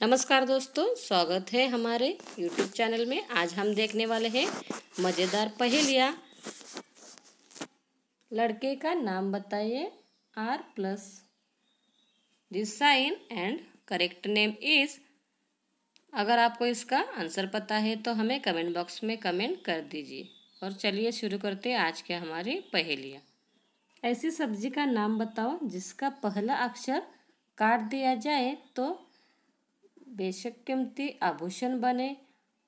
नमस्कार दोस्तों, स्वागत है हमारे YouTube चैनल में। आज हम देखने वाले हैं मज़ेदार पहेलियाँ। लड़के का नाम बताइए R+। This sign and correct name is. अगर आपको इसका आंसर पता है तो हमें कमेंट बॉक्स में कमेंट कर दीजिए। और चलिए शुरू करते हैं आज के हमारी पहेलियाँ। ऐसी सब्जी का नाम बताओ जिसका पहला अक्षर काट दिया जाए तो बेशक कीमती आभूषण बने,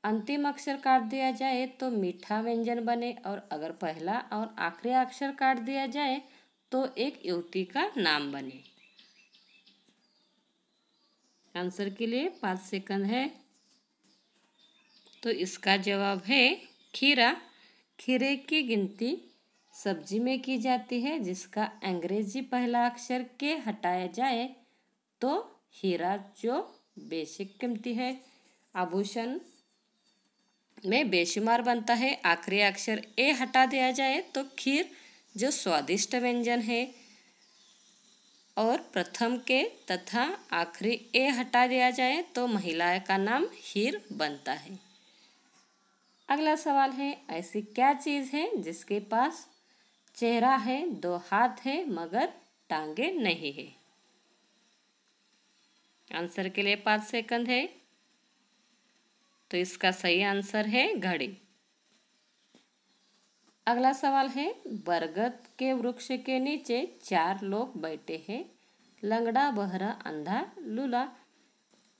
अंतिम अक्षर काट दिया जाए तो मीठा व्यंजन बने, और अगर पहला और आखिरी अक्षर काट दिया जाए तो एक युवती का नाम बने। आंसर के लिए 5 सेकंड है। तो इसका जवाब है खीरा। खीरे की गिनती सब्जी में की जाती है जिसका अंग्रेजी पहला अक्षर के हटाया जाए तो हीरा जो बेशक कीमती है, आभूषण में बेशुमार बनता है। आखिरी अक्षर ए हटा दिया जाए तो खीर जो स्वादिष्ट व्यंजन है, और प्रथम के तथा आखिरी ए हटा दिया जाए तो महिला का नाम हीर बनता है। अगला सवाल है, ऐसी क्या चीज़ है जिसके पास चेहरा है, 2 हाथ है मगर टांगे नहीं है। आंसर के लिए 5 सेकंड है। तो इसका सही आंसर है घड़ी। अगला सवाल है, बरगद के वृक्ष के नीचे 4 लोग बैठे हैं, लंगड़ा, बहरा, अंधा, लूला।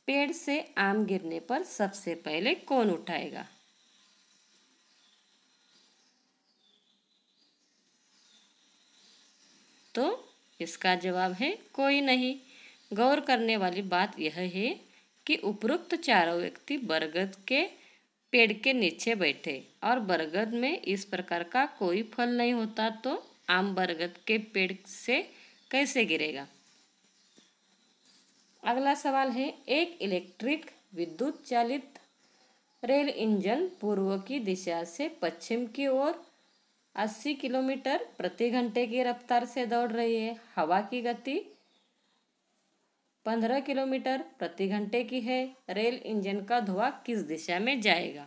पेड़ से आम गिरने पर सबसे पहले कौन उठाएगा। तो इसका जवाब है कोई नहीं। गौर करने वाली बात यह है कि उपरोक्त चारों व्यक्ति बरगद के पेड़ के नीचे बैठे, और बरगद में इस प्रकार का कोई फल नहीं होता, तो आम बरगद के पेड़ से कैसे गिरेगा। अगला सवाल है, एक इलेक्ट्रिक विद्युत चालित रेल इंजन पूर्व की दिशा से पश्चिम की ओर 80 किलोमीटर प्रति घंटे की रफ्तार से दौड़ रही है। हवा की गति 15 किलोमीटर प्रति घंटे की है। रेल इंजन का धुआं किस दिशा में जाएगा।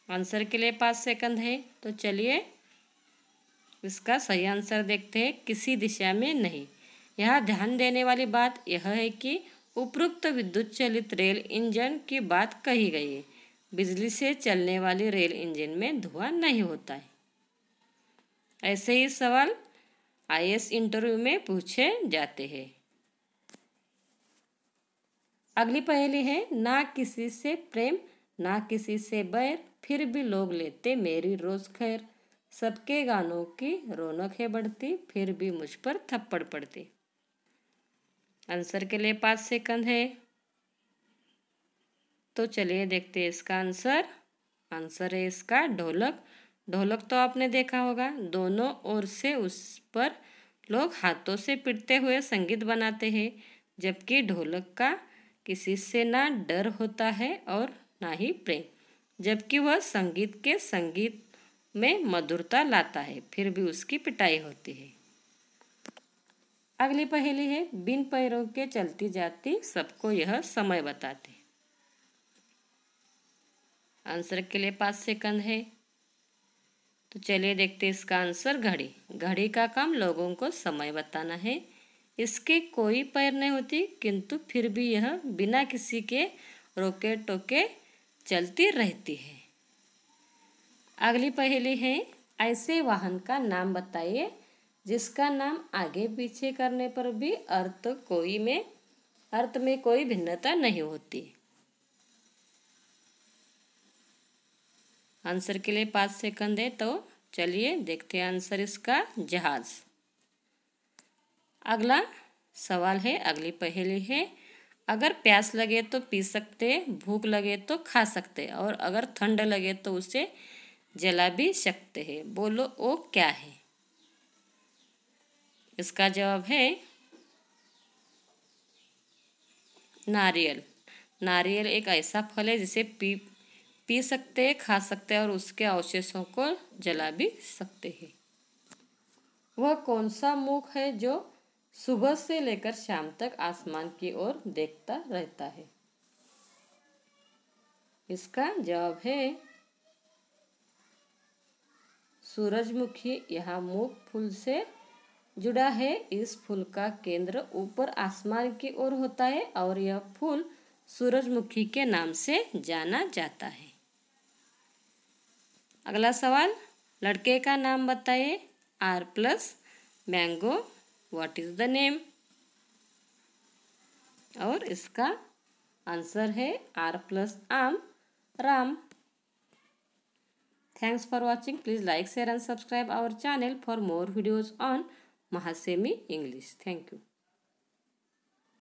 आंसर के लिए 5 सेकंड है। तो चलिए इसका सही आंसर देखते हैं। किसी दिशा में नहीं। यहाँ ध्यान देने वाली बात यह है कि उपरोक्त विद्युत चालित रेल इंजन की बात कही गई है। बिजली से चलने वाली रेल इंजन में धुआं नहीं होता है। ऐसे ही सवाल IAS इंटरव्यू में पूछे जाते हैं। अगली पहेली है, ना किसी से प्रेम ना किसी से बैर, फिर भी लोग लेते मेरी रोज खैर। सबके गानों की रौनक है बढ़ती, फिर भी मुझ पर थप्पड़ पड़ती। आंसर के लिए 5 सेकंड है। तो चलिए देखते हैं इसका आंसर। आंसर है इसका ढोलक। ढोलक तो आपने देखा होगा, दोनों ओर से उस पर लोग हाथों से पीटते हुए संगीत बनाते हैं, जबकि ढोलक का किसी से ना डर होता है और ना ही प्रेम, जबकि वह संगीत में मधुरता लाता है, फिर भी उसकी पिटाई होती है। अगली पहेली है, बिन पैरों के चलती जाती, सबको यह समय बताती। आंसर के लिए 5 सेकंड है। तो चलिए देखते हैं इसका आंसर घड़ी। घड़ी का काम लोगों को समय बताना है। इसके कोई पैर नहीं होती, किंतु फिर भी यह बिना किसी के रोके टोके चलती रहती है। अगली पहेली है, ऐसे वाहन का नाम बताइए जिसका नाम आगे पीछे करने पर भी अर्थ में कोई भिन्नता नहीं होती। आंसर के लिए 5 सेकंड है। तो चलिए देखते हैं आंसर इसका जहाज। अगला सवाल है, अगली पहेली है, अगर प्यास लगे तो पी सकते, भूख लगे तो खा सकते, और अगर ठंड लगे तो उसे जला भी सकते हैं। बोलो वो क्या है। इसका जवाब है नारियल। नारियल एक ऐसा फल है जिसे पी सकते हैं, खा सकते हैं और उसके अवशेषों को जला भी सकते हैं। वह कौन सा मुख है जो सुबह से लेकर शाम तक आसमान की ओर देखता रहता है। इसका जवाब है सूरजमुखी। यह मुख फूल से जुड़ा है। इस फूल का केंद्र ऊपर आसमान की ओर होता है और यह फूल सूरजमुखी के नाम से जाना जाता है। अगला सवाल, लड़के का नाम बताइए। R plus mango, what is the name? और इसका आंसर है R प्लस आम, Ram. Thanks for watching. Please like, share and subscribe our channel for more videos on Mahasemi English. Thank you.